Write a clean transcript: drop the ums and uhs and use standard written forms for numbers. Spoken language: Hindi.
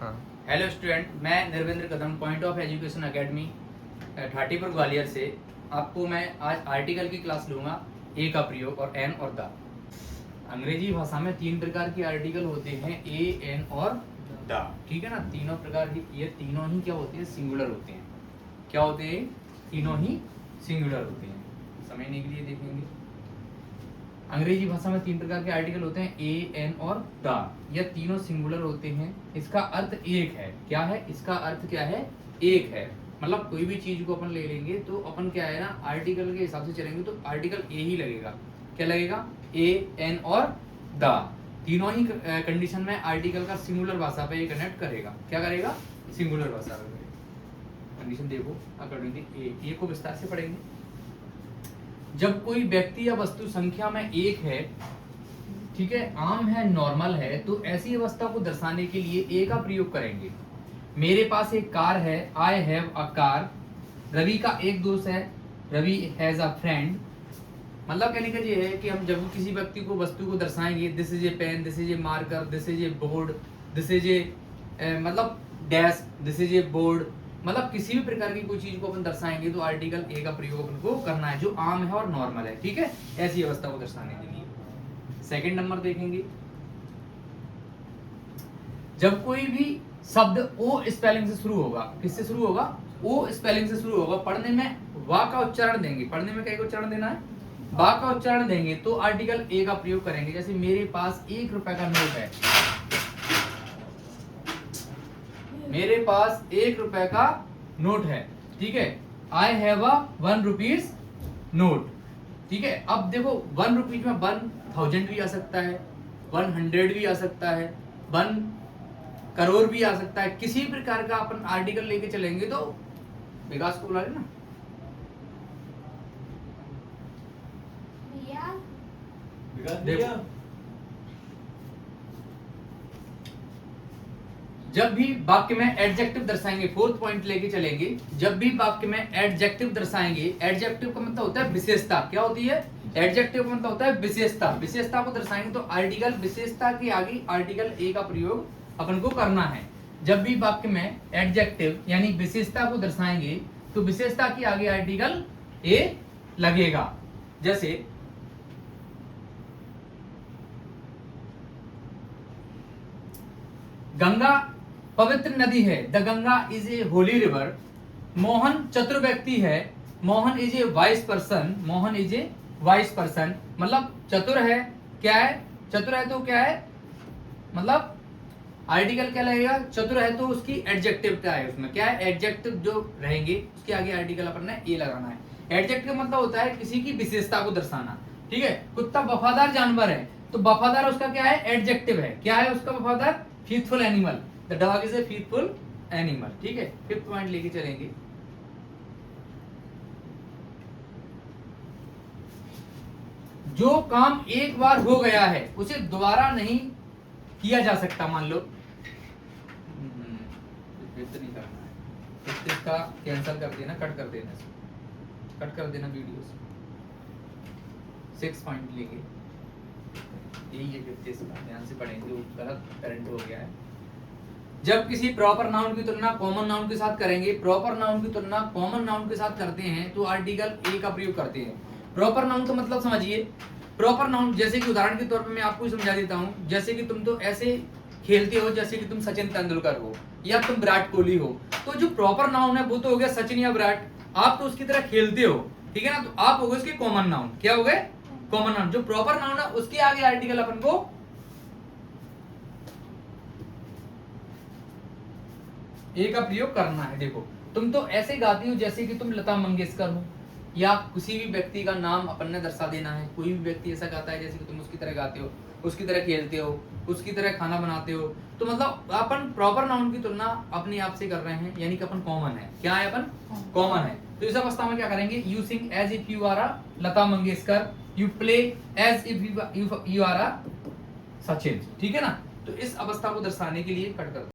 हाँ। हेलो स्टूडेंट, मैं Nirvendra Kadam point of education academy Thatipur Gwalior से आपको मैं आज आर्टिकल की क्लास लूँगा। ए का प्रयोग और एन और द। अंग्रेजी भाषा में तीन प्रकार के आर्टिकल होते हैं, ए, एन और द। ठीक है ना। तीनों प्रकार की, ये तीनों ही क्या होते हैं, सिंगुलर होते हैं। क्या होते हैं? तीनों ही सिंगुलर होते हैं। समझने के लिए देखेंगे। अंग्रेजी भाषा में तीन प्रकार के आर्टिकल होते हैं, ए, एन और द। यह तीनों सिंगुलर होते हैं। इसका अर्थ एक है। क्या है इसका अर्थ? क्या है? एक है। मतलब कोई भी चीज को अपन ले लेंगे तो अपन क्या है ना, आर्टिकल के हिसाब से चलेंगे तो आर्टिकल ए ही लगेगा। क्या लगेगा? ए, एन और द। तीनों ही कंडीशन में आर्टिकल का सिंगुलर भाषा पे कनेक्ट करेगा। क्या करेगा? सिंगुलर भाषा पे करेगा। कंडीशन देखो अकॉर्डिंगली ए को विस्तार से पढ़ेंगे। जब कोई व्यक्ति या वस्तु संख्या में एक है, ठीक है, आम है, नॉर्मल है, तो ऐसी अवस्था को दर्शाने के लिए ए का प्रयोग करेंगे। मेरे पास एक कार है, I have a car. Ravi का एक दोस्त है, रवि हैज अ फ्रेंड। मतलब कहने का ये है कि हम जब किसी व्यक्ति को, वस्तु को दर्शाएंगे, this is a pen, this is a marker, this is a board, this is a मतलब desk, this is a board, मतलब किसी भी प्रकार की कोई चीज को अपन दर्शाएंगे तो आर्टिकल ए का प्रयोग अपन को करना है, जो आम है और नॉर्मल है। ठीक है, ऐसी अवस्था को दर्शाने के लिए। सेकंड नंबर देखेंगे। जब कोई भी शब्द ओ स्पेलिंग से शुरू होगा, किससे शुरू होगा? ओ स्पेलिंग से शुरू होगा, पढ़ने में वा का उच्चारण देंगे। पढ़ने में क्या उच्चारण देना है? वा का उच्चारण देंगे तो आर्टिकल ए का प्रयोग करेंगे। जैसे मेरे पास 1 रुपए का नोट है, मेरे पास 1 रुपए का नोट है। ठीक है, I have a 1 rupees note. ठीक है, अब देखो 1 रुपीज में 1000 भी आ सकता है, 100 भी आ सकता है, 1 करोड़ भी आ सकता है। किसी प्रकार का अपन आर्टिकल लेके चलेंगे तो विकास को बुला लेना। देखो, जब भी वाक्य में एडजेक्टिव दर्शाएंगे, फोर्थ पॉइंट लेके चलेंगे। जब भी वाक्य में एडजेक्टिव दर्शाएंगे, एडजेक्टिव का मतलब होता है विशेषता। क्या होती है? एडजेक्टिव का मतलब होता है विशेषता। विशेषता को दर्शाएंगे तो आर्टिकल, विशेषता के आगे आर्टिकल ए का प्रयोग अपन को करना है। जब भी वाक्य में एडजेक्टिव यानी विशेषता को दर्शाएंगे तो विशेषता के आगे आर्टिकल ए लगेगा। जैसे गंगा पवित्र नदी है, the Ganga is a Holi river. Mohan चतुर व्यक्ति है, Mohan is a wise person, Mohan is a wise person. मतलब चतुर है, क्या है? चतुर है तो क्या है, मतलब आर्टिकल क्या लगेगा? चतुर है तो उसकी एडजेक्टिव क्या है, उसमें क्या है? एडजेक्टिव जो रहेंगे उसके आगे आर्टिकल अपन ने ए लगाना है। एडजेक्टिव का मतलब होता है किसी की विशेषता को दर्शाना। ठीक है, कुत्ता वफादार जानवर है तो वफादार उसका क्या है? एडजेक्टिव है। क्या है उसका? वफादार, faithful animal, the dog is a faithful animal. ठीक है, फिफ्थ पॉइंट लेके चलेंगे। जो काम एक बार हो गया है उसे दोबारा नहीं किया जा सकता। मान लो नहीं करना है, इसका कैंसिल कर देना, कट कर देना, कट कर देना वीडियो से। 6 पॉइंट लेके यही है, 50 का ध्यान से पढ़ेंगे, वो गलत करंट हो गया है। जब किसी प्रॉपर नाउन की तुलना कॉमन नाउन के साथ करेंगे, प्रॉपर नाउन की तुलना कॉमन नाउन के साथ करते हैं तो आर्टिकल ए का प्रयोग करते हैं। प्रॉपर नाउन का मतलब समझिए। प्रॉपर नाउन जैसे कि उदाहरण के तौर पे मैं आपको समझा देता हूँ। जैसे कि तुम तो ऐसे खेलते हो जैसे कि तुम सचिन तेंदुलकर हो या तुम विराट कोहली हो, तो जो प्रॉपर नाउन है वो तो हो गया सचिन या विराट, आप तो उसकी तरह खेलते हो। ठीक है ना, तो आप हो गए उसके कॉमन नाउन। क्या हो गए? Common noun. जो प्रॉपर नाउन है उसके आगे आर्टिकल अपन को ए का प्रयोग करना है। देखो, तुम तो ऐसे गाती हो जैसे कि तुम लता मंगेशकर हो, या किसी भी व्यक्ति का नाम अपन ने दर्शा देना है। कोई भी व्यक्ति ऐसा गाता है जैसे कि तुम उसकी तरह गाते हो, उसकी तरह खेलते हो, उसकी तरह खाना बनाते हो, तो मतलब अपन प्रॉपर नाउन की तुलना अपने आप से कर रहे हैं, यानी कि अपन कॉमन है। क्या है? अपन कॉमन है। तो इस अवस्था में क्या करेंगे? You sing as if you are a Lata Mangeshkar, you play as if you are a Sachin. ठीक है ना, तो इस अवस्था को दर्शाने के लिए कट कर